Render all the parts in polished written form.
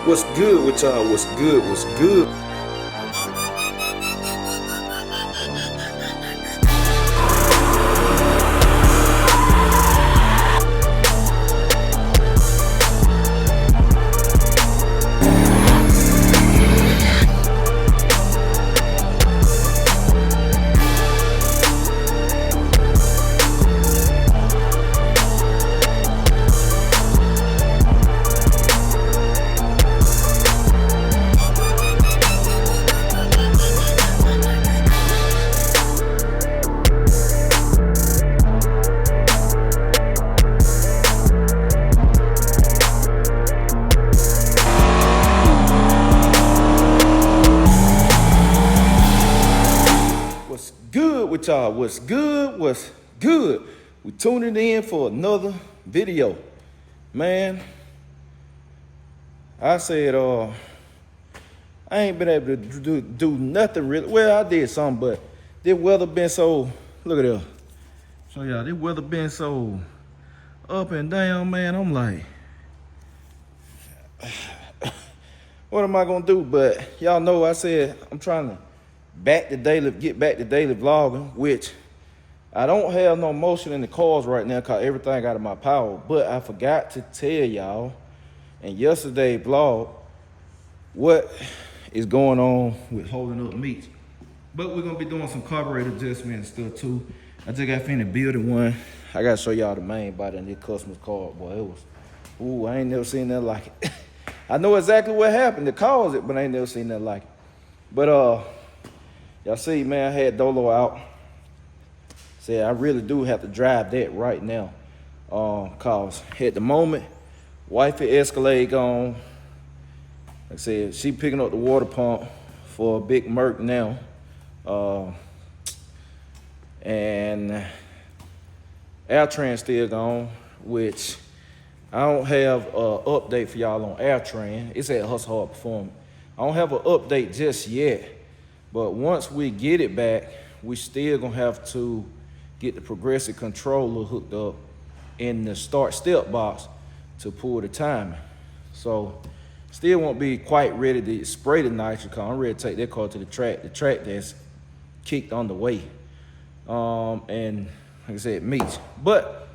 What's good with y'all? What's good? What's good? What's good with y'all? What's good? What's good? We tuning in for another video. Man, I said I ain't been able to do nothing really. Well, I did something, but this weather been so, look at this. So y'all, this weather been so up and down, man. I'm like, what am I gonna do? But y'all know I said I'm trying to get back to daily vlogging, which I don't have no motion in the cars right now because everything out of my power. But I forgot to tell y'all in yesterday's vlog what is going on with holding up Meech'S. But we're gonna be doing some carburetor adjustment and stuff too. I just got finished building one. I gotta show y'all the main body in this customer's car. Boy, it was, ooh, I ain't never seen nothing like it. I know exactly what happened to cause it, but I ain't never seen nothing like it. But y'all see, man, I had Dolo out. Said I really do have to drive that right now. Cause at the moment, wifey Escalade gone. Like I said, she picking up the water pump for a big Merc now. And Airtran still gone, which I don't have an update for y'all on Airtran. It's at Hustle Hard Performance. I don't have an update just yet. But once we get it back, we still gonna have to get the progressive controller hooked up in the start step box to pull the timing. So still won't be quite ready to spray the nitro car. I'm ready to take that car to the track that's kicked on the way. And like I said, Meech'S. But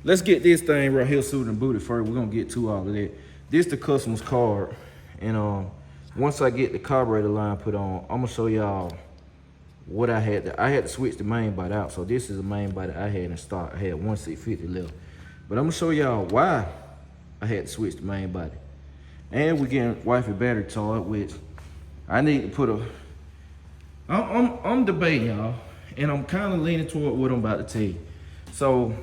let's get this thing right here suited and booted first. We're gonna get to all of that. This the customer's card. And once I get the carburetor line put on, I'm gonna show y'all what I had to switch the main body out. So this is the main body I had in stock. I had 1650 left. But I'm gonna show y'all why I had to switch the main body. And we're getting wifey battery charged, which I need to put I'm debating, y'all, and I'm kind of leaning toward what I'm about to tell you. So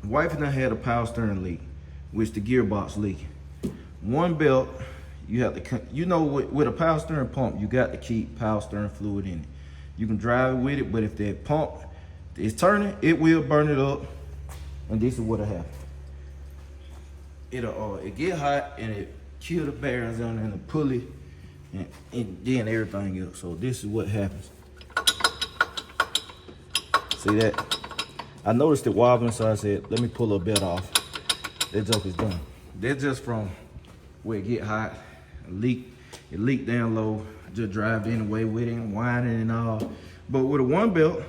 wifey and I had a power steering leak, which the gearbox leak. One belt, you have to, you know, with a power steering pump, you got to keep power steering fluid in it. You can drive with it, but if that pump is turning, it will burn it up. And this is what happened. It get hot and it kill the bearings on it and the pulley and then everything else. So this is what happens. See that? I noticed it wobbling, so I said, let me pull a belt off. That joke is done. That's just from where it get hot. It leaked down low. Just drive anyway with it and whining and all. But with a one belt,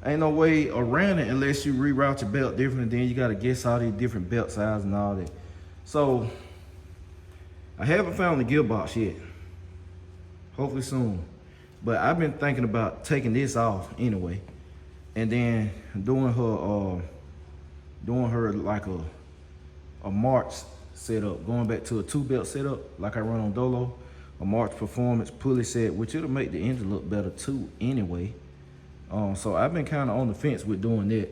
ain't no way around it unless you reroute your belt different. Then you gotta guess all these different belt sizes and all that. So I haven't found the gearbox yet. Hopefully soon. But I've been thinking about taking this off anyway, and then doing her like a March setup, going back to a 2-belt setup like I run on Dolo, a March Performance pulley set, which it'll make the engine look better too anyway. So I've been kind of on the fence with doing that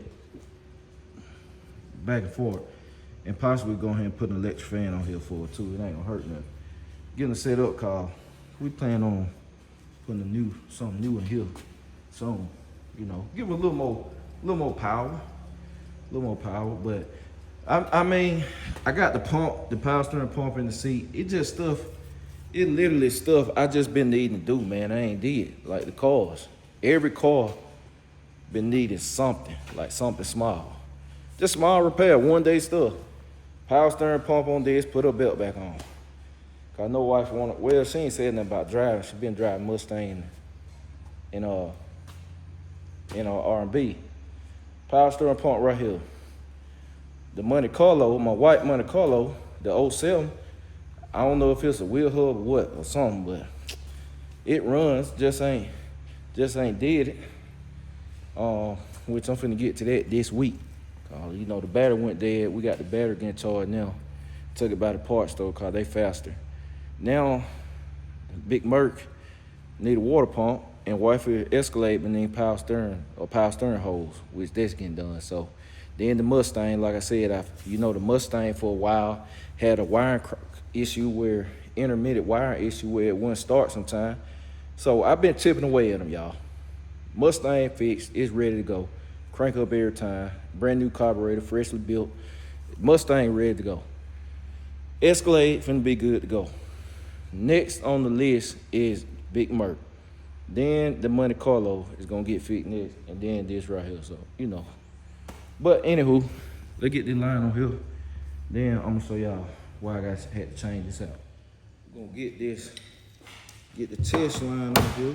back and forth, and possibly go ahead and put an electric fan on here for it too. It ain't gonna hurt nothing. Getting the set up, cause we plan on putting something new in here. So, you know, give it a little more power. But I mean, I got the pump, the power steering pump in the seat. It just stuff. It literally stuff I just been needing to do, man. I ain't did like the cars. Every car been needing something, like something small. Just small repair, one day stuff. Power steering pump on this, put a belt back on. Cause I know wife wanted, well, she ain't said nothing about driving. She been driving Mustang in R&B. Power steering pump right here. The Monte Carlo, my white Monte Carlo, the 07, I don't know if it's a wheel hub or what or something, but it runs, just ain't did it. Which I'm finna get to that this week. You know, the battery went dead. We got the battery getting charged now. Took it by the parts store cause they faster. Now, Big Merc need a water pump and wife will Escalade and then power steering hose, which that's getting done. So then the Mustang, like I said, you know the Mustang for a while had a wiring issue where intermittent wiring issue where it wouldn't start sometime. So I've been chipping away at them, y'all. Mustang fixed, it's ready to go. Crank up every time. Brand new carburetor, freshly built. Mustang ready to go. Escalade finna be good to go. Next on the list is Big Merc. Then the Monte Carlo is gonna get fixed next, and then this right here. So you know. But anywho, let's get this line on here. Then I'm gonna show y'all why I had to change this out. We're gonna get the test line on here.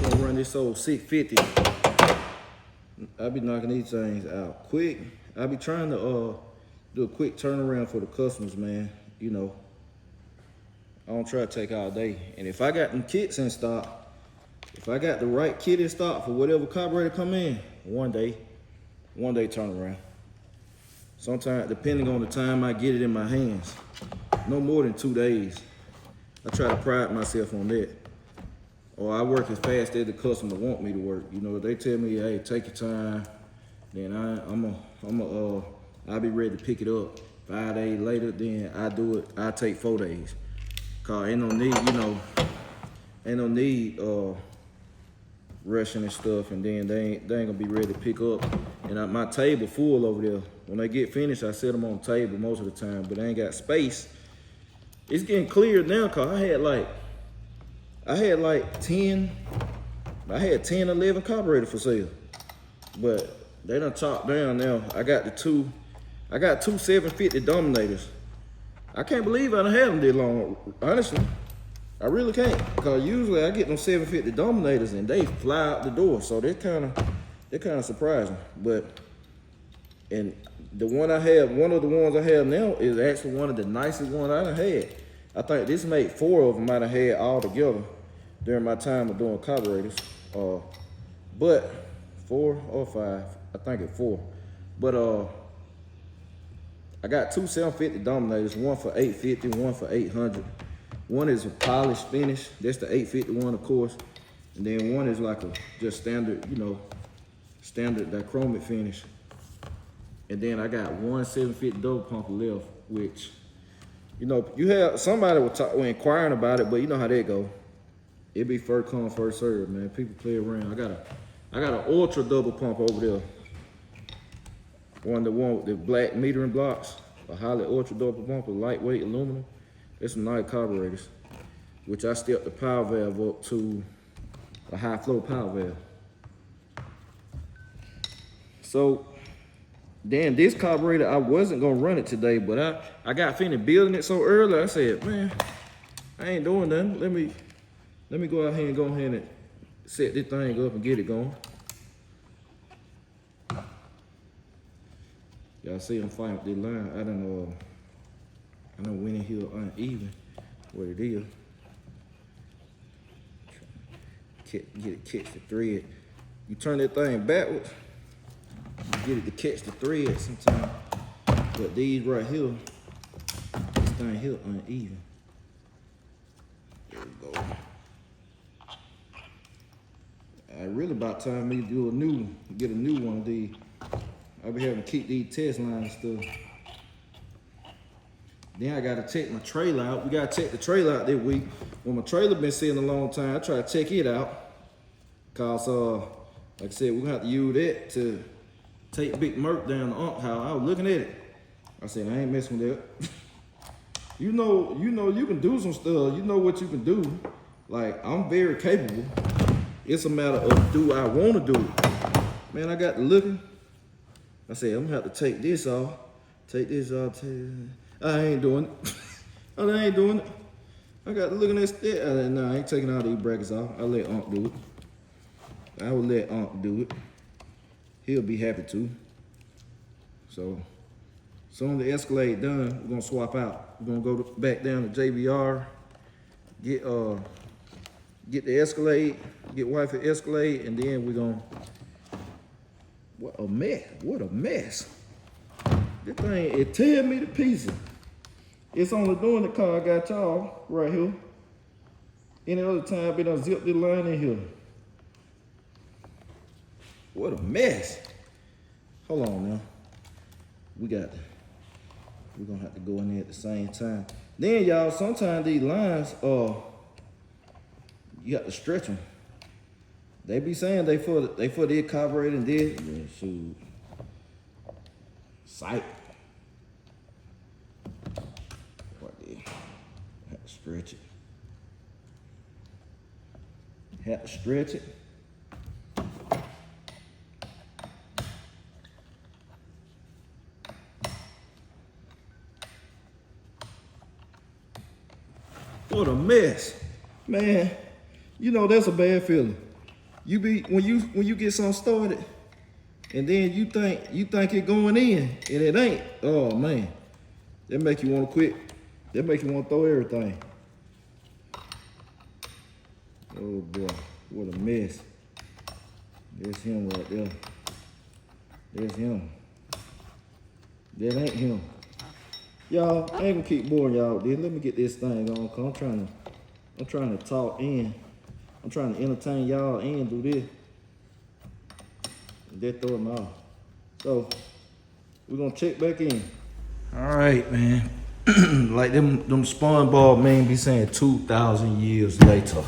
Gonna run this old 650. I be knocking these things out quick. I be trying to do a quick turnaround for the customers, man. You know, I don't try to take all day. And if I got them kits in stock, if I got the right kit in stock for whatever carburetor come in, one day turnaround. Sometimes, depending on the time I get it in my hands, no more than 2 days. I try to pride myself on that. Or I work as fast as the customer want me to work. You know, if they tell me, hey, take your time, then I'll be ready to pick it up. 5 days later, then I do it. I take 4 days. Cause ain't no need, you know, rushing and stuff, and then they ain't gonna be ready to pick up. And my table full over there. When they get finished, I set them on the table most of the time, but I ain't got space. It's getting clear now, cause I had 10, 11 carburetors for sale. But they done chopped down now. I got two 750 Dominators. I can't believe I done had them this long, honestly. I really can't. Cause usually I get them 750 Dominators and they fly out the door. So they're kind of surprising. And the one I have, one of the ones I have now is actually one of the nicest ones I done had. I think this made 4 of them I done had all together during my time of doing carburetors. But 4 or 5, I think it's 4. But I got 2 750 Dominators, one for 850, one for 800. One is a polished finish. That's the 850 one, of course. And then one is like a just standard, you know, standard dichromic finish. And then I got one 750 double pump left, which, you know, you have somebody were inquiring about it, but you know how that go. It be first come, first serve, man. People play around. I got an ultra double pump over there. One with the black metering blocks, a highly ultra double pump with lightweight aluminum. There's some nice carburetors, which I stepped the power valve up to a high flow power valve. So then this carburetor, I wasn't gonna run it today, but I got finished building it so early. I said, man, I ain't doing nothing. Let me go out here and set this thing up and get it going. Y'all see I'm fighting with this line. I done went in here uneven what it is. Get it catch the thread. You turn that thing backwards, you get it to catch the thread sometimes. But these right here, this thing here uneven. There we go. Really about time me to get a new one of these. I'll be having to keep these test lines and stuff. Then I gotta check my trailer out. We gotta check the trailer out this week. When my trailer been sitting a long time, I try to check it out. Cause like I said, we're gonna have to use that to take Big Merc down the ump house. I was looking at it. I said, I ain't messing with that. you know you can do some stuff. You know what you can do. Like, I'm very capable. It's a matter of, do I wanna do it? Man, I got to looking. I said, I'm gonna have to take this off. I ain't doing it. Oh, I ain't doing it. I got to look at that. No, I ain't taking all these brackets off. I'll let Unc do it. I will let Unc do it. He'll be happy to. So, soon as the Escalade done, we're gonna swap out. We're gonna go back down to JBR, get the Escalade, get wifey Escalade, and then we're gonna. What a mess! What a mess! This thing, it tear me to pieces. It's only doing the car I got y'all right here. Any other time, I done zip this line in here. What a mess! Hold on now. We're gonna have to go in there at the same time. Then y'all, sometimes these lines you got to stretch them. They be saying they for the carburetor and this. Yeah, shoot. Sight. Right there. Have to stretch it. Have to stretch it. What a mess, man. You know that's a bad feeling. You be when you get something started, and then you think it going in, and it ain't. Oh man, that make you want to quit. That make you want to throw everything. Oh boy, what a mess. There's him right there. There's him. That ain't him. Y'all, I ain't gonna keep boring y'all. Then let me get this thing on, cause I'm trying to talk in. I'm trying to entertain y'all and do this. And that throw them off. So we're gonna check back in. All right, man. Like them SpongeBob man be saying 2,000 years later.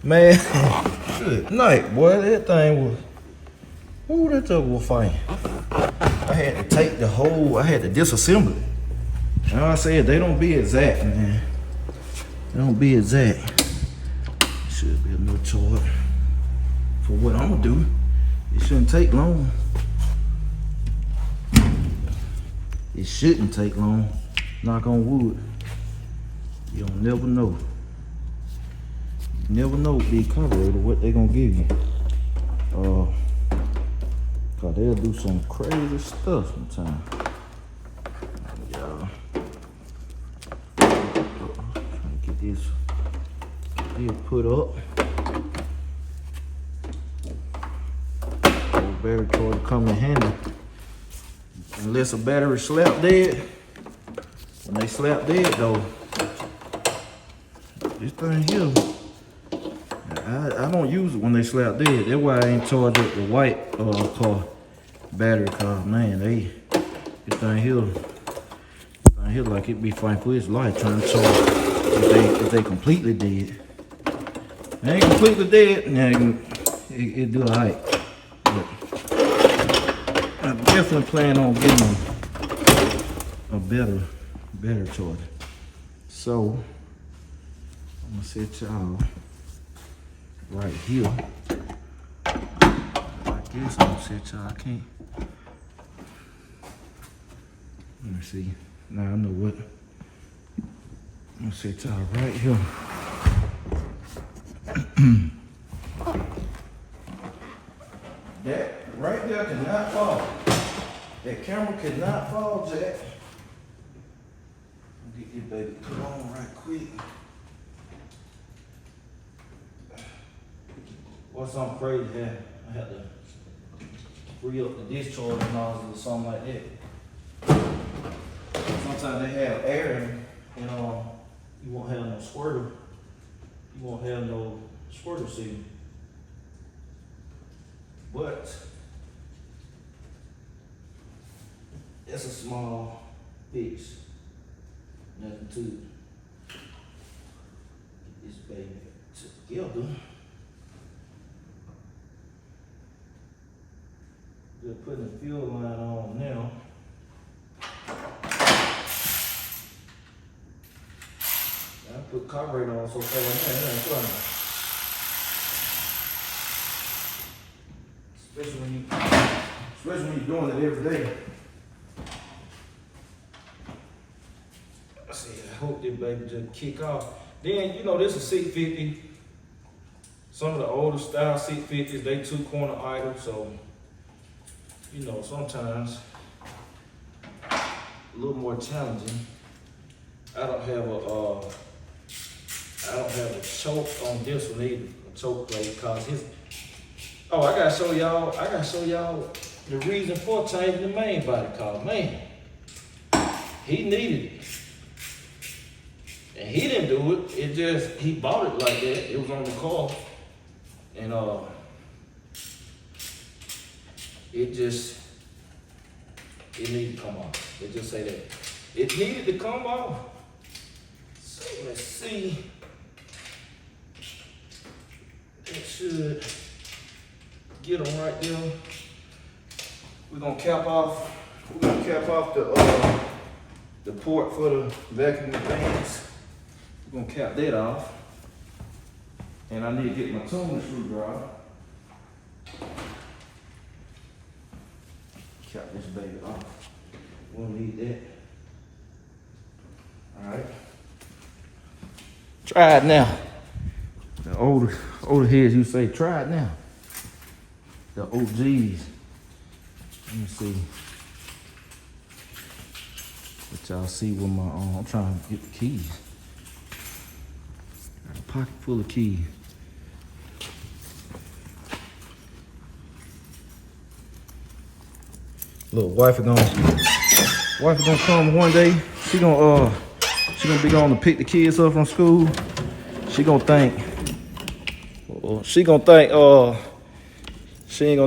Man, good night, boy. That thing was. Ooh, that thing was fine. I had to take the whole. I had to disassemble it. You know I said they don't be exact, man. They don't be exact. Should be a little chart for what I'm gonna do. It shouldn't take long. It shouldn't take long. Knock on wood. You don't never know. You never know with these carburetors what they gonna give you. Cause they'll do some crazy stuff sometimes. Y'all. Get this put up. Old battery cord come in handy. Unless a battery slap dead. When they slap dead though, this thing here, I don't use it when they slap dead. That's why I ain't charged up the white car battery car. Man, this thing here like it be fighting for its life trying to charge if they completely dead. They ain't completely dead, now it do alright. But I definitely plan on getting a better charger. So I'm gonna set y'all right here. I guess I'm gonna set y'all. I can't. Let me see. Now I know what. I'm gonna set y'all right here. That right there cannot fall. That camera cannot fall, Jack. Get this baby put on right quick. What's something crazy happened? I had to free up the discharge nozzle or something like that. Sometimes they have air and you won't have no squirter. You won't have no squirter seal. But it's a small fix. Nothing to get this baby together. Just putting the fuel line on now. I put carburetor on so fast, it ain't funny. Especially when you're doing it every day. let's see, I hope this baby just kick off. Then, you know, this is 650. Some of the older style 650s, they 2-corner idle, so, you know, sometimes a little more challenging. I don't have a choke on this one either, a choke plate, cause his, oh, I gotta show y'all the reason for changing the main body, cause man, he needed it. And he didn't do it, it just, he bought it like that, it was on the car. And it needed to come off. They just say that. It needed to come off. So let's see. It should get them right there. We're gonna cap off the port for the vacuum fans. We're gonna cap that off. And I need to get my tuning screwdriver. Cap this baby off. We'll need that. Alright. Try it now. The older heads you say, try it now. The OGs. Let me see. Let y'all see with my I'm trying to get the keys. Got a pocket full of keys. Look, wife is gonna come one day. She gonna be going to pick the kids up from school. She gonna think she ain't gonna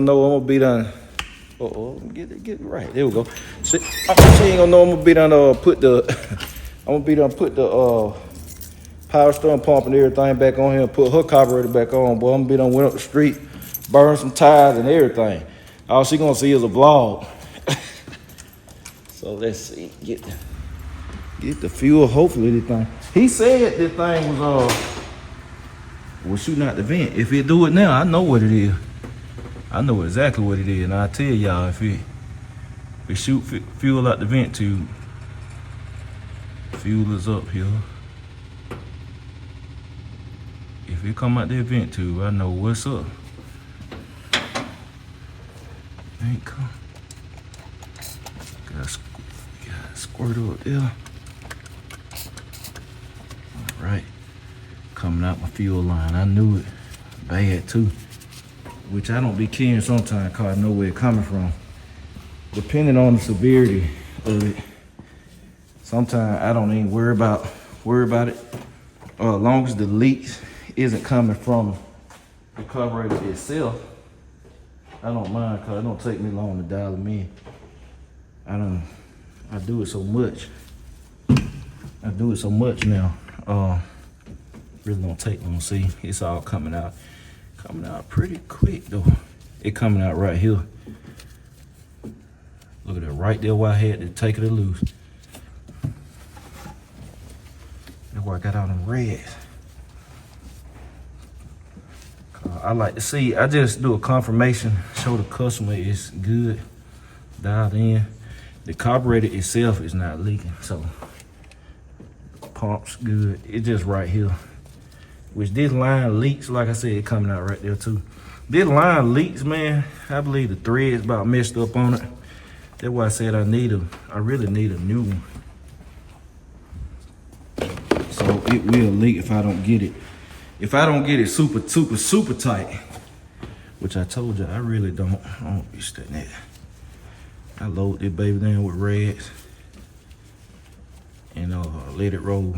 know I'm gonna be done. Get it right. There we go. She ain't gonna know I'm gonna be done put the power steering pump and everything back on here and put her carburetor back on. Boy, I'm gonna be done went up the street, burn some tires and everything. All she gonna see is a vlog. So let's see, get the fuel. Hopefully this thing. He said this thing was shooting out the vent. If it do it now, I know what it is. I know exactly what it is, and I'll tell y'all if it shoot fuel out the vent tube. Fuel is up here. If it come out that vent tube, I know what's up. Ain't come. Got squirt up there. All right, coming out my fuel line. I knew it bad too, which I don't be caring sometimes cause I know where it coming from. Depending on the severity of it, sometimes I don't even worry about it. As long as the leaks isn't coming from the carburetor itself, I don't mind cause it don't take me long to dial them in. I do it so much. I do it so much now. Really don't take long. See, it's all coming out pretty quick though. It coming out right here. Look at that right there where I had to take it loose. That's where I got all them reds. I like to see, I just do a confirmation, show the customer it's good, dialed in. The carburetor itself is not leaking, so pump's good. It's just right here. Which this line leaks, like I said, it coming out right there too. This line leaks, man. I believe the thread's about messed up on it. That's why I said I really need a new one. So it will leak if I don't get it. If I don't get it super tight, which I told you I really don't. I don't be studying that. I load this baby down with reds and let it roll.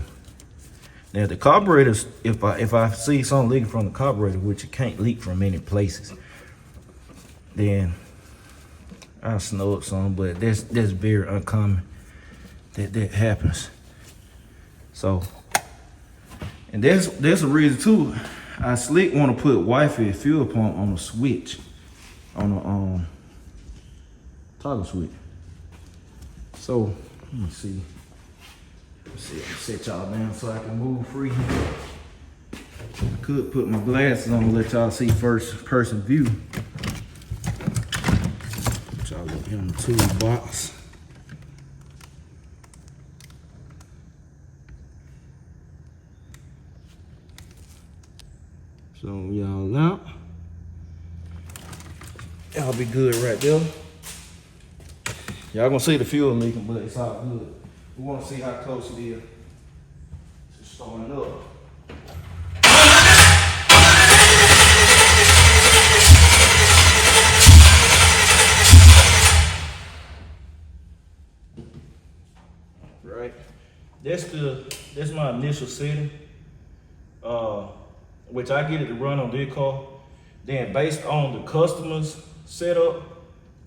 Now the carburetors, if I see something leaking from the carburetor, which it can't leak from many places, then I'll snug some, but that's very uncommon that happens. So, and there's a reason too. I slick want to put wifey fuel pump on the switch, on the toggle switch. So let me see. I'm gonna set y'all down so I can move free. I could put my glasses on and let y'all see first person view. Y'all look in the toolbox. So y'all out. Y'all be good right there. Y'all gonna see the fuel leaking, but it's all good. We wanna see how close it is to starting up. Right. That's my initial setting. Which I get it to run on this car. Then based on the customer's setup,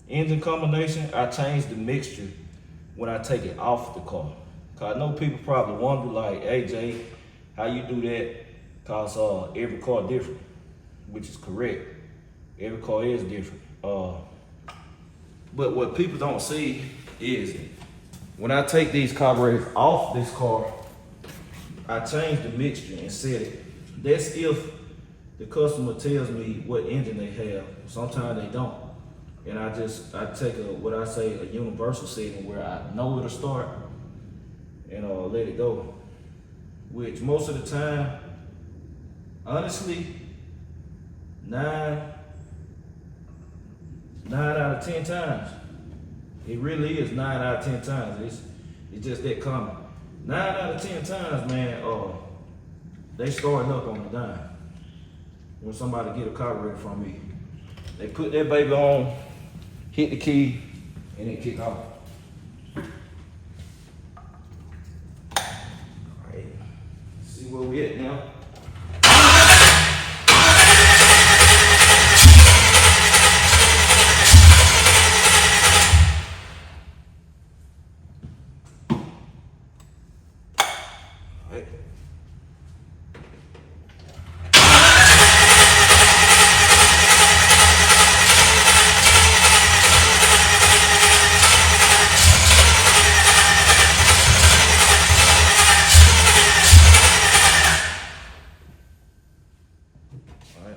engine combination, I change the mixture when I take it off the car. Cause I know people probably wonder like, hey Jay, how you do that? Cause every car different, which is correct. Every car is different. But what people don't see is when I take these carburetors off this car, I change the mixture and set it. That's if the customer tells me what engine they have. Sometimes they don't. And I take a universal setting where I know it'll start and let it go. Which most of the time, honestly, 9 out of 10 times. It really is 9 out of 10 times. It's just that common. 9 out of 10 times, man, they starting up on the dime. When somebody get a carburetor from me, they put that baby on, hit the key, and then kick off. All right, see where we at now.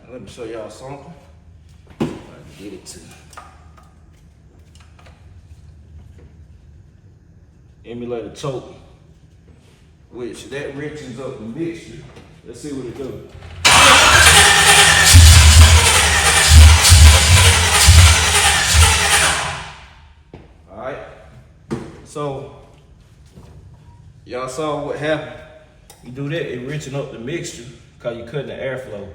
Let me show y'all something. I can get it to emulator choke, which that wrenches up the mixture. Let's see what it does. All right. So y'all saw what happened. You do that, it wrenching up the mixture because you're cutting the airflow.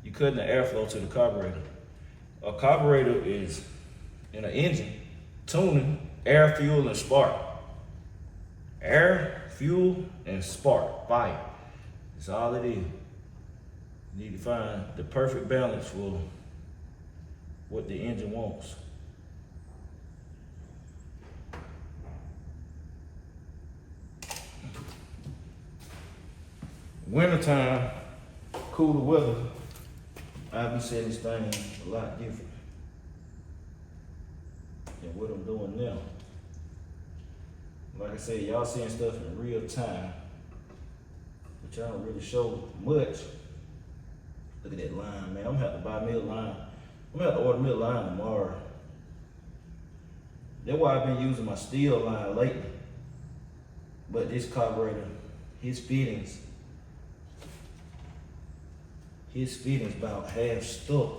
You're cutting the airflow to the carburetor. A carburetor is in an engine, tuning, air, fuel, and spark. Air, fuel, and spark, fire. That's all it is. You need to find the perfect balance for what the engine wants. Wintertime, cooler weather, I'll be setting this thing a lot different than what I'm doing now. Like I said, y'all seeing stuff in real time, but y'all don't really show much. Look at that line, man. I'm gonna have to buy me a line. I'm gonna have to order me a line tomorrow. That's why I've been using my steel line lately. But this carburetor, his fittings about half stuck.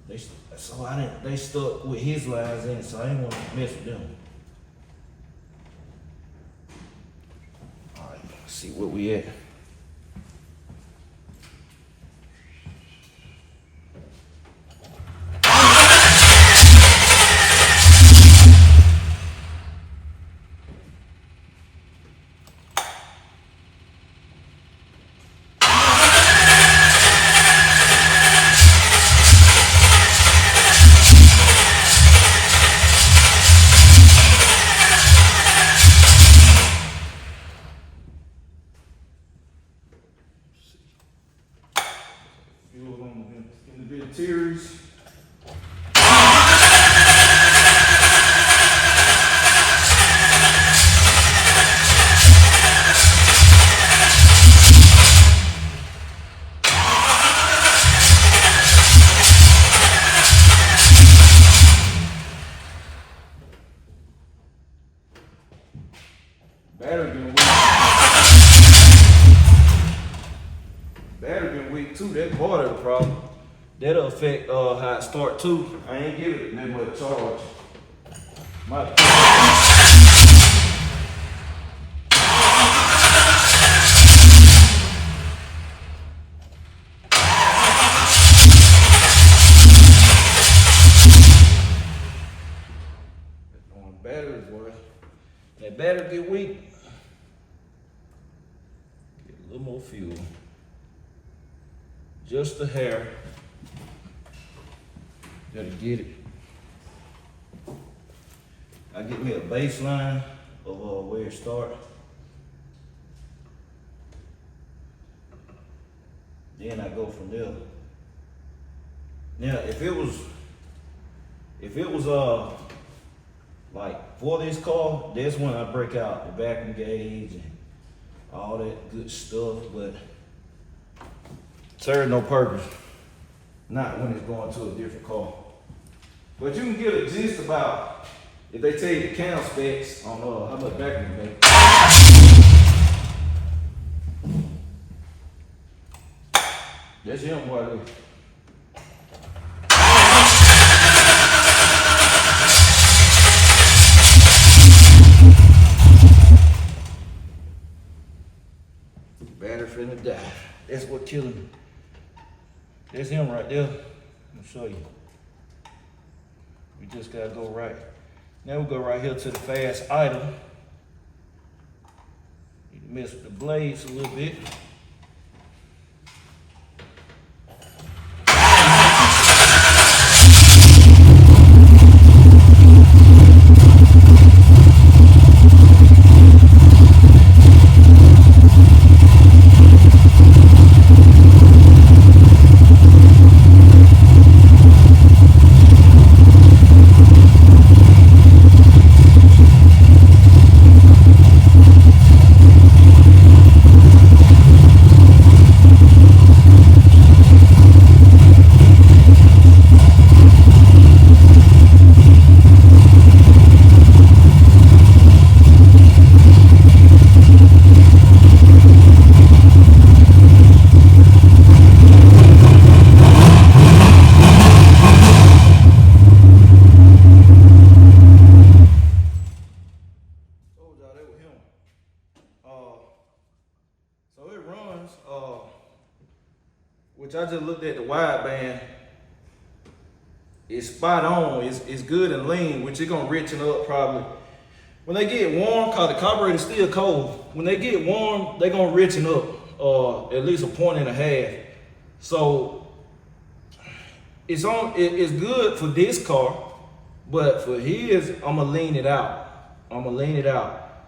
They stuck with his lines in, so I didn't want to mess with them. All right, let's see where we at. Series. Battery been weak it too. That's part of the problem. That'll affect how it start too. I ain't giving it that much charge. On battery, boy. That battery get weak. Get a little more fuel. Just a hair. Gotta get it. I get me a baseline of where it start. Then I go from there. Now, if it was like for this car, that's when I break out the vacuum gauge and all that good stuff, but serves no purpose. Not when it's going to a different car. But you can get a gist about, if they tell you the cam specs on how much vacuum you make. That's him, boy. Battery finna die. That's what killing me. That's him right there. I'll show you. We just gotta go right. Now we go right here to the fast idle. Need to mess with the blades a little bit. So it runs, which I just looked at the wideband. It's spot on. It's good and lean, which it's gonna richen up probably. When they get warm, cause the carburetor's still cold. When they get warm, they gonna richen up at least 1.5 points. So it's good for this car, but for his, I'ma lean it out.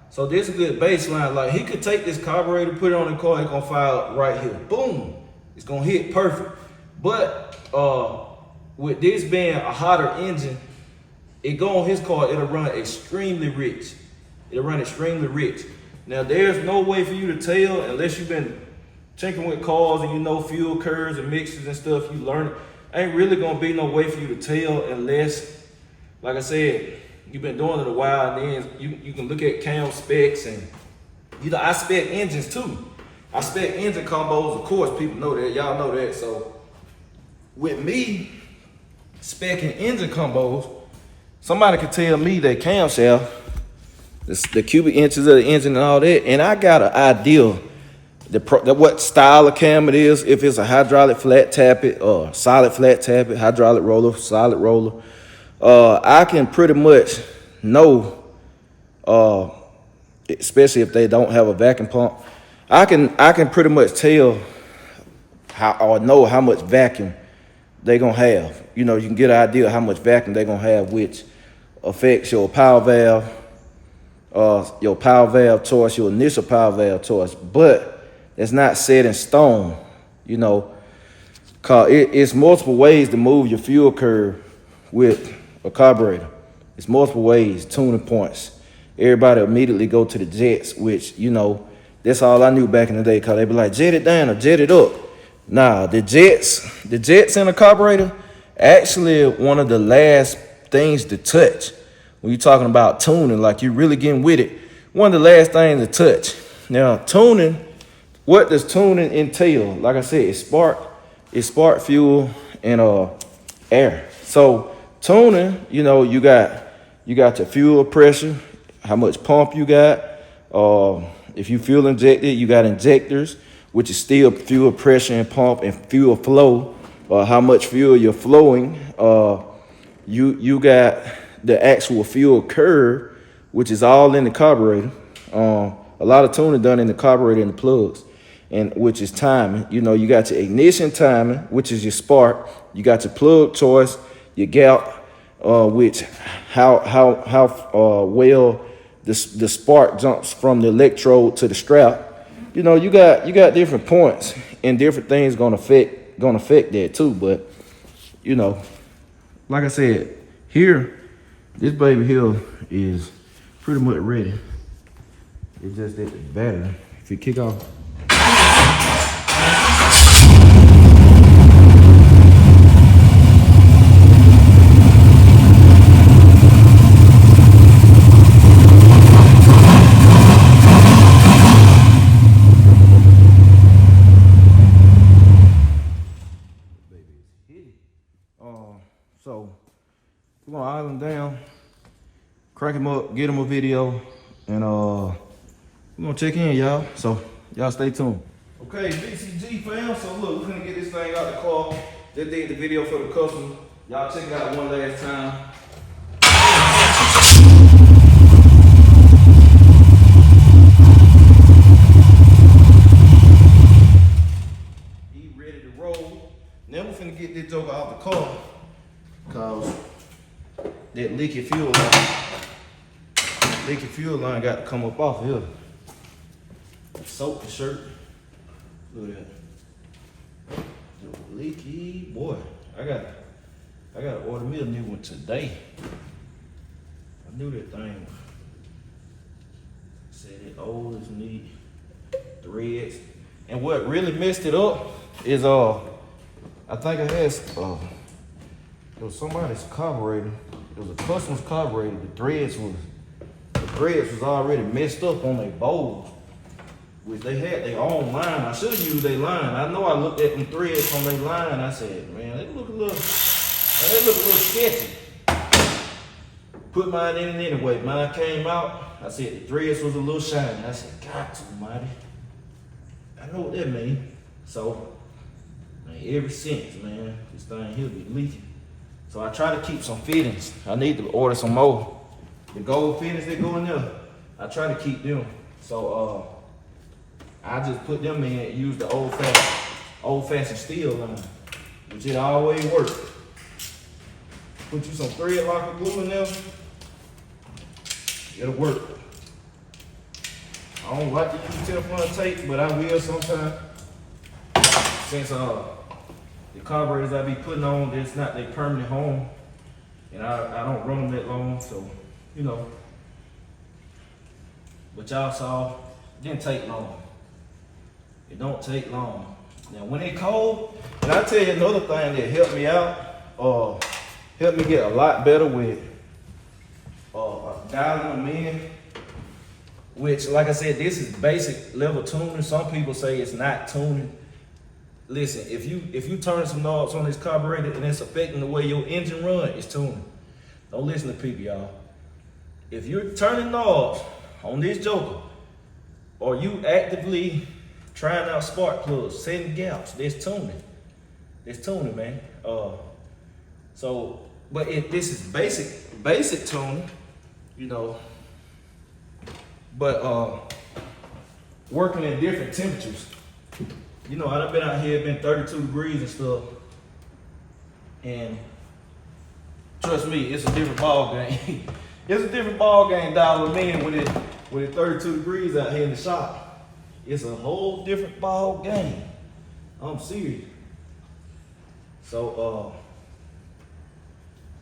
So this is a good baseline. Like he could take this carburetor, put it on the car, it's gonna fire right here. Boom. It's gonna hit perfect. But with this being a hotter engine, it go on his car, it'll run extremely rich. Now there's no way for you to tell unless you've been tinkering with cars and you know fuel curves and mixes and stuff, you learn it. Ain't really gonna be no way for you to tell unless, like I said, you've been doing it a while, and then you can look at cam specs, and I spec engines too. I spec engine combos, of course, people know that, y'all know that. So with me specking engine combos, somebody could tell me that camshaft, the cubic inches of the engine and all that, and I got an idea what style of cam it is, if it's a hydraulic flat tappet or solid flat tappet, hydraulic roller, solid roller. I can pretty much know, especially if they don't have a vacuum pump, I can pretty much tell know how much vacuum they gonna have. You know, you can get an idea of how much vacuum they gonna have, which affects your power valve torque, your initial power valve torque. But it's not set in stone, you know, cause it's multiple ways to move your fuel curve with a carburetor. It's multiple ways, tuning points. Everybody immediately go to the jets, which, you know, that's all I knew back in the day, cause they be like, jet it down or jet it up. Nah, the jets in a carburetor actually one of the last things to touch. When you're talking about tuning, like you're really getting with it, one of the last things to touch. Now, tuning, what does tuning entail? Like I said, it's spark is spark fuel and air. So tuning, you know, you got your fuel pressure, how much pump you got. If you fuel injected, you got injectors, which is still fuel pressure and pump and fuel flow, how much fuel you're flowing. You got the actual fuel curve, which is all in the carburetor. A lot of tuning done in the carburetor and the plugs, and which is timing. You know, you got your ignition timing, which is your spark. You got your plug choice, your gap, which how well the spark jumps from the electrode to the strap. You know, you got different points and different things gonna affect that too. But you know, like I said, here, this baby here is pretty much ready. It's just that the battery, if you kick off. So we're gonna idle him down, crank him up, get him a video, and we're gonna check in, y'all. So y'all stay tuned. Okay, BCG fam. So look, we're gonna get this thing out the car. Just did the video for the customer. Y'all check it out one last time. He ready to roll. Now we're finna get this joker out the car, cause that leaky fuel line got to come up off here. Soak the shirt. Look at that. Leaky boy. I gotta order me a new one today. I knew that thing said it old as need threads. And what really messed it up is I think it has it was somebody's carburetor. It was a customer's carburetor. The threads was already messed up on their bowls, which they had their own line. I should have used their line. I know I looked at them threads on their line. I said, man, they look a little sketchy. Put mine in it anyway. Mine came out. I said the threads was a little shiny. I said, God almighty. I know what that means. So, man, ever since, man, this thing here be leaking. So I try to keep some fittings. I need to order some more. The gold fittings that go in there, I try to keep them. So I just put them in and use the old fashioned steel line, which it always works. Put you some thread locker glue in there, it'll work. I don't like to use Teflon tape, but I will sometimes. Since the carburetors I be putting on, it's not their permanent home, and I don't run them that long, so you know. But y'all saw, it didn't take long. It don't take long. Now when it cold, and I tell you another thing that helped me out, helped me get a lot better with dialing them in. Which, like I said, this is basic level tuning. Some people say it's not tuning. Listen, if you turn some knobs on this carburetor and it's affecting the way your engine run, it's tuning. Don't listen to people, y'all. If you're turning knobs on this joker, or you actively trying out spark plugs, setting gaps, that's tuning. It's tuning, man. But this is basic tuning, you know. But working at different temperatures. You know, I've been out here, it's been 32 degrees and stuff. And trust me, it's a different ball game. It's a different ball game dialing in when it's 32 degrees out here in the shop. It's a whole different ball game. I'm serious. So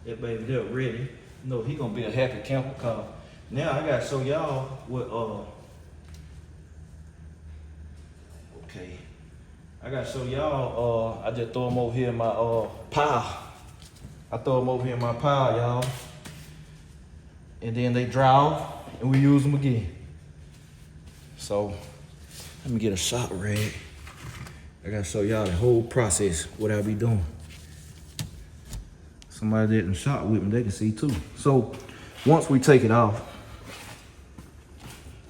that baby there ready. You know, he gonna be a happy camper car. Now I gotta show y'all what okay. I gotta show y'all, I just throw them over here in my pile. I throw them over here in my pile, y'all. And then they dry off and we use them again. So let me get a shot rag I gotta show y'all the whole process, what I be doing. Somebody that done shot with me, they can see too. So once we take it off,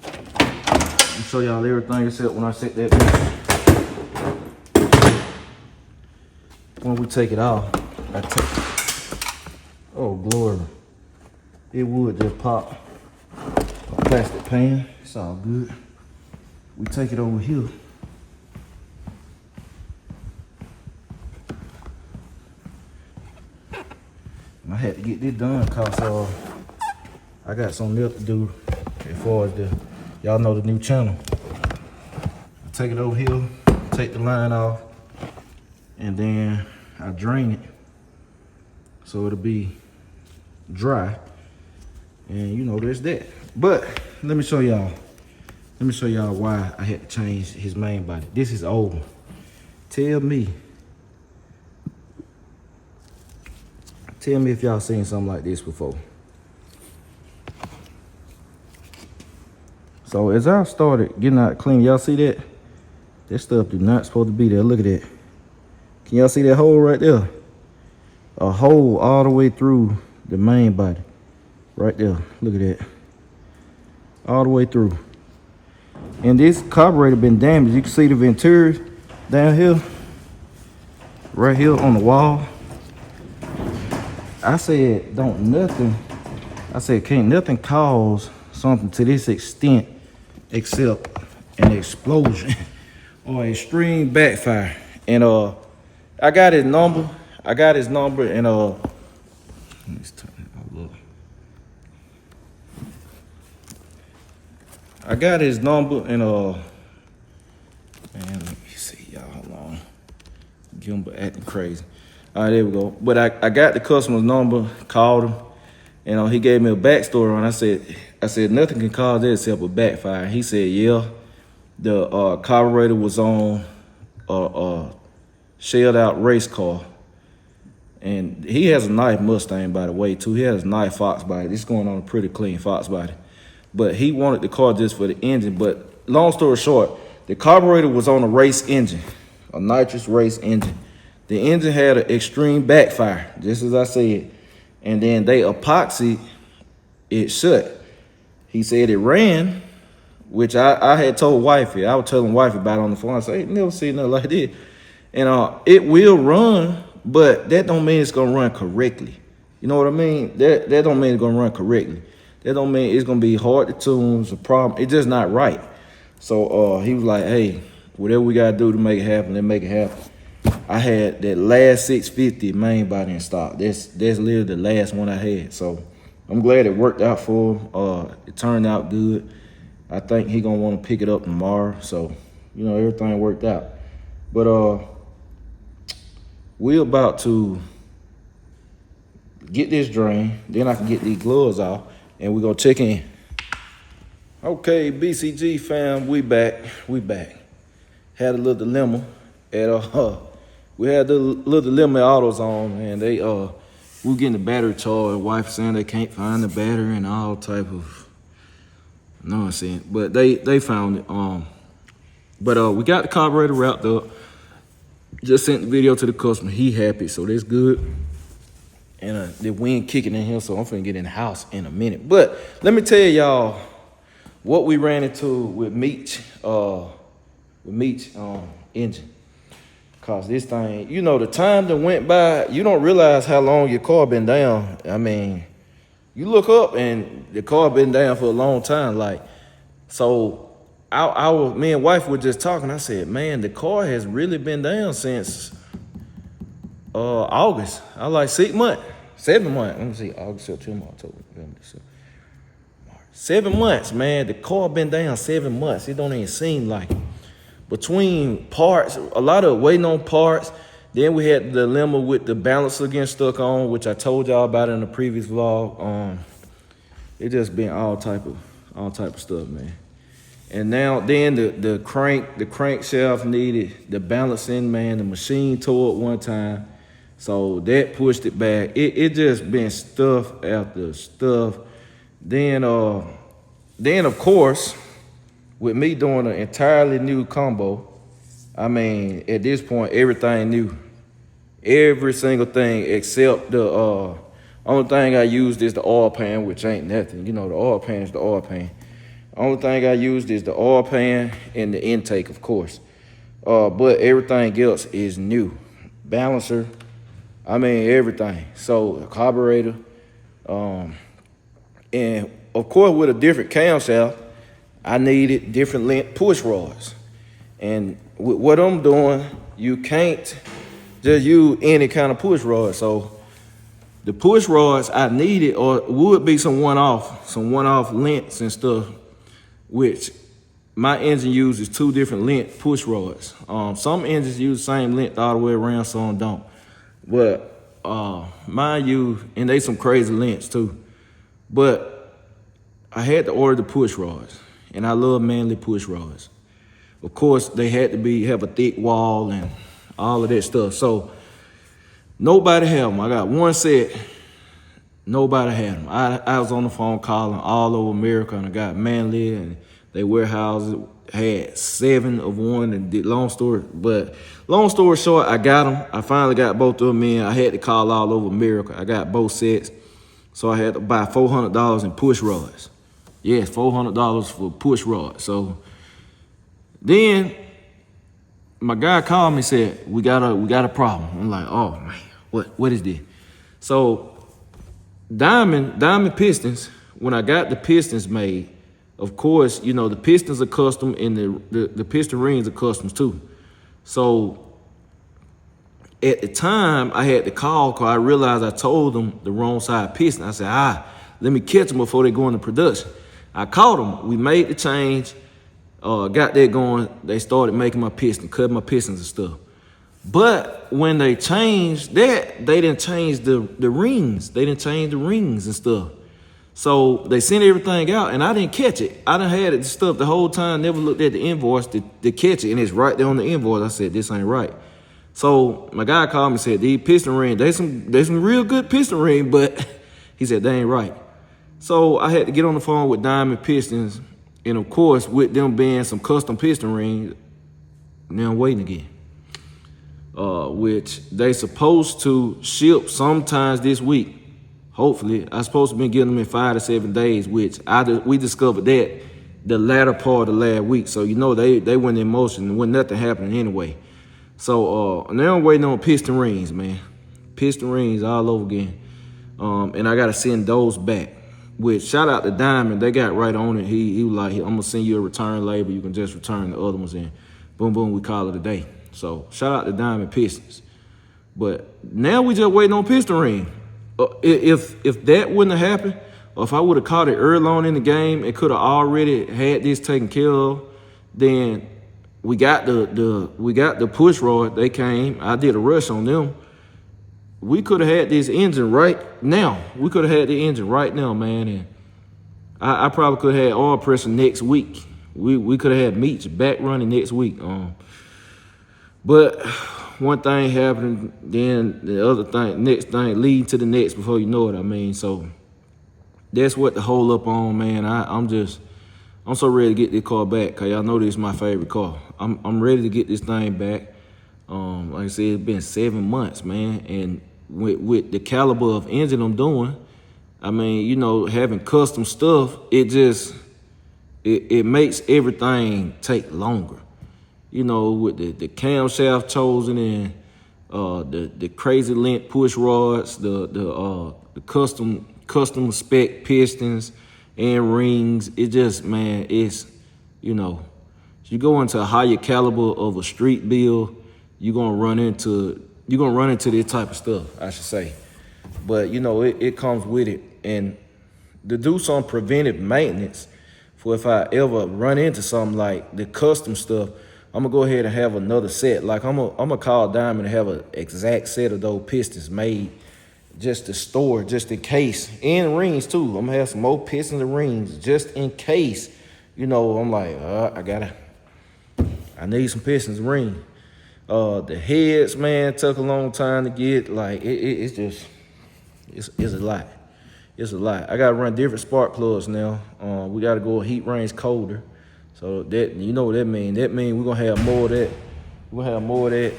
I'll show y'all everything except when I set that bitch. When we take it off, I take, oh glory, it would just pop a plastic pan. It's all good. We take it over here. I had to get this done cause I got something else to do as far as y'all know the new channel. I take it over here, take the line off, and then I drain it so it'll be dry. And you know, there's that. But let me show y'all. Let me show y'all why I had to change his main body. This is old. Tell me if y'all seen something like this before. So as I started getting out clean, y'all see that? That stuff is not supposed to be there. Look at that. Can y'all see that hole right there? A hole all the way through the main body. Right there. Look at that. All the way through. And this carburetor been damaged. You can see the venturi down here. Right here on the wall. I said, can't nothing cause something to this extent except an explosion or extreme backfire. And I got his number. And let's turn it a look. I got his number and man, let me see y'all, hold on. Gimba acting crazy. All right, there we go. But I got the customer's number, called him, and he gave me a backstory on it. I said nothing can cause that except a backfire. He said, yeah, the carburetor was on a shelled out race car. And he has a nice Mustang, by the way, too. He has a nice Fox body. This is going on a pretty clean Fox body. But he wanted the car just for the engine. But long story short, the carburetor was on a race engine, a nitrous race engine. The engine had an extreme backfire, just as I said. And then they epoxied it shut. He said it ran, which I had told wifey. I was telling wifey about it on the phone. I said, I ain't never seen nothing like this. And it will run, but that don't mean it's gonna run correctly. You know what I mean? That don't mean it's gonna run correctly. That don't mean it's gonna be hard to tune. It's a problem. It's just not right. So he was like, hey, whatever we gotta do to make it happen, then make it happen. I had that last 650 main body in stock. That's literally the last one I had. So I'm glad it worked out for him. It turned out good. I think he gonna want to pick it up tomorrow. So, you know, everything worked out. But we're about to get this drain. Then I can get these gloves off and we're gonna check in. Okay, BCG fam, we back. Had a little dilemma at we had the little dilemma at AutoZone, and they we getting the battery charged. Wife saying they can't find the battery and all type of nonsense. But they found it. But we got the carburetor wrapped up. Just sent the video to the customer. He happy, so that's good. And the wind kicking in here, so I'm finna get in the house in a minute. But let me tell y'all what we ran into with Meech'S engine. Cause this thing, you know, the time that went by, you don't realize how long your car been down. I mean, you look up and the car been down for a long time. Like, so me and wife were just talking. I said, man, the car has really been down since August. I like 6 months, 7 months. Let me see, August, September, October, November, December, March. 7 months, man. The car been down 7 months. It don't even seem like it. Between parts, a lot of waiting on parts. Then we had the dilemma with the balancer getting stuck on, which I told y'all about in the previous vlog. It just been all type of stuff, man. And now then the crankshaft needed the balancing, man. The machine tore up one time, so that pushed it back. It just been stuff after stuff. Then of course, with me doing an entirely new combo, I mean, at this point, everything new. Every single thing except the only thing I used is the oil pan, which ain't nothing. You know, the oil pan is the oil pan. Only thing I used is the oil pan and the intake, of course. But everything else is new. Balancer, I mean everything. So a carburetor, and of course with a different camshaft, I needed different length push rods. And with what I'm doing, you can't just use any kind of push rod. So the push rods I needed or would be some one-off lengths and stuff, which my engine uses 2 different length push rods. Some engines use the same length all the way around, some don't. But mine use, and they some crazy lengths too. But I had to order the push rods, and I love Manley push rods. Of course, they had to have a thick wall and all of that stuff. So nobody had them. I got one set. Nobody had them. I was on the phone calling all over America, and I got Manley, and they warehouses had 7 of one. And long story short, I got them. I finally got both of them in. I had to call all over America. I got both sets, so I had to buy $400 in push rods. Yes, $400 for push rods. So then my guy called me and said, we got a problem. I'm like, oh man, what is this? So Diamond Pistons, when I got the pistons made, of course, you know, the pistons are custom and the piston rings are customs too. So at the time I had to call because I realized I told them the wrong side piston. I said, let me catch them before they go into production. I caught them. We made the change. Got that going. They started making my piston, cutting my pistons and stuff. But when they changed that, they didn't change the rings. They didn't change the rings and stuff. So they sent everything out, and I didn't catch it. I done had it stuff the whole time, never looked at the invoice to catch it, and it's right there on the invoice. I said, this ain't right. So my guy called me and said, these piston rings, they some real good piston rings, but he said, they ain't right. So I had to get on the phone with Diamond Pistons, and of course, with them being some custom piston rings, now I'm waiting again. Which they supposed to ship sometimes this week. Hopefully, I supposed to be getting them in 5 to 7 days, which we discovered that the latter part of last week. So you know they went in motion when nothing happened anyway. So now I'm waiting on piston rings, man. Piston rings all over again. And I gotta send those back. Which shout out to Diamond, they got right on it. He was like, I'm gonna send you a return label. You can just return the other ones in. Boom, boom, we call it a day. So shout out to Diamond Pistons. But now we just waiting on piston ring. If that wouldn't have happened, or if I would have caught it early on in the game and could have already had this taken care of, then we got the push rod. They came. I did a rush on them. We could have had this engine right now. We could have had the engine right now, man. And I probably could have had oil pressure next week. We could have had Meech'S back running next week. But one thing happened, then the other thing, next thing lead to the next before you know it. I mean, so that's what the hold up on, man. I'm so ready to get this car back, cause y'all know this is my favorite car. I'm ready to get this thing back. Like I said, it's been 7 months, man, and with the caliber of engine I'm doing, I mean, you know, having custom stuff, it makes everything take longer. You know, with the camshaft chosen and the crazy length push rods, the custom spec pistons and rings. It just, man, it's, you know, you go into a higher caliber of a street build, you're gonna run into this type of stuff, I should say. But you know, it comes with it, and to do some preventive maintenance for if I ever run into something like the custom stuff, I'm gonna go ahead and have another set. Like I'm gonna call Diamond to have an exact set of those pistons made just to store, just in case. And rings too. I'm gonna have some more pistons and rings just in case. You know, I'm like, I need some pistons and rings. The heads, man, took a long time to get. Like it's a lot. It's a lot. I gotta run different spark plugs now. We gotta go heat range colder. So that, you know what that means. That means we're gonna have more of that We'll have more of that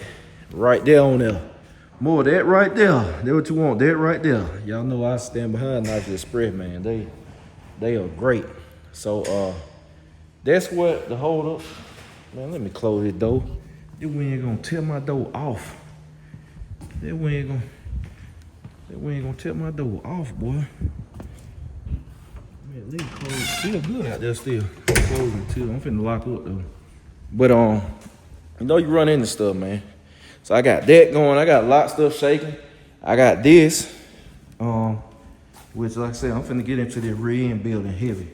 right there on there. More of that right there. That's what you want, that right there. Y'all know I stand behind Nigel Express, man. They are great. So that's what the hold up. Man, let me close this door. This wind ain't gonna tear my door off. That wind gonna tear my door off, boy. Man, let me close. Feel good out there still. I'm closing too. I'm finna lock up though. But you know you run into stuff, man. So I got that going. I got a lot of stuff shaking. I got this, which like I said, I'm finna get into the rear end building heavy.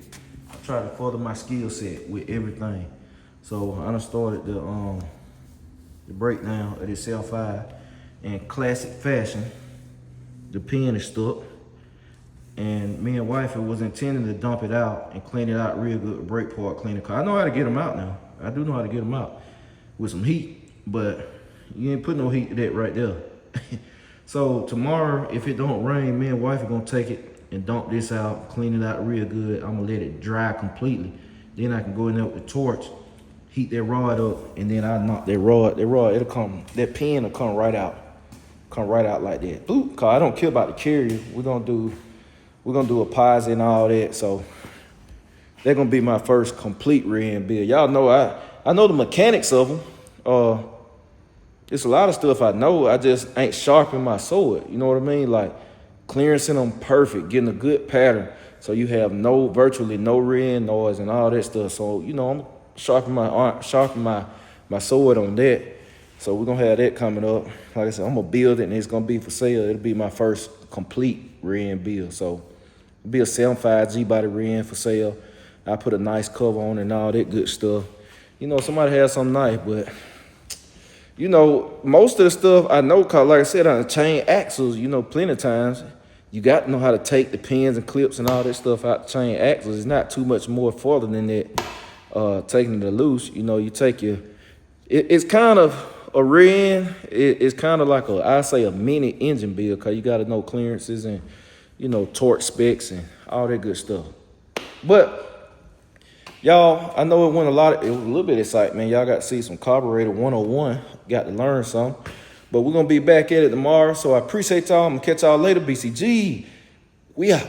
I try to further my skill set with everything. So I done started the breakdown of this L5 in classic fashion. The pin is stuck. And me and wifey was intending to dump it out and clean it out real good, brake part cleaner. Cause I know how to get them out now. I do know how to get them out with some heat, but you ain't put no heat to that right there. So tomorrow, if it don't rain, me and wife are gonna take it and dump this out, clean it out real good. I'm gonna let it dry completely. Then I can go in there with the torch, heat that rod up, and then I knock that rod, it'll come, that pin will come right out. Come right out like that. Ooh, cause I don't care about the carrier. We're gonna do a posi and all that. So they're gonna be my first complete rear end build. Y'all know I know the mechanics of them. It's a lot of stuff I know. I just ain't sharpening my sword. You know what I mean? Like clearancing them perfect, getting a good pattern, so you have virtually no rear end noise and all that stuff. So you know I'm sharpening my sword on that. So we're gonna have that coming up. Like I said, I'm gonna build it and it's gonna be for sale. It'll be my first complete rear end build. So it'll be a 7.5 G body rear end for sale. I put a nice cover on and all that good stuff. You know, somebody has something nice, but you know, most of the stuff I know, cause like I said, on the chain axles, you know, plenty of times, you got to know how to take the pins and clips and all that stuff out the chain axles. It's not too much more further than that, taking it loose. You know, you take it's kind of a rear end. It's kind of like I say a mini engine build, cause you got to know clearances and, you know, torque specs and all that good stuff. But y'all, I know it was a little bit exciting, man. Y'all got to see some Carburetor 101. Got to learn some. But we're going to be back at it tomorrow. So I appreciate y'all. I'm going to catch y'all later. BCG. We out.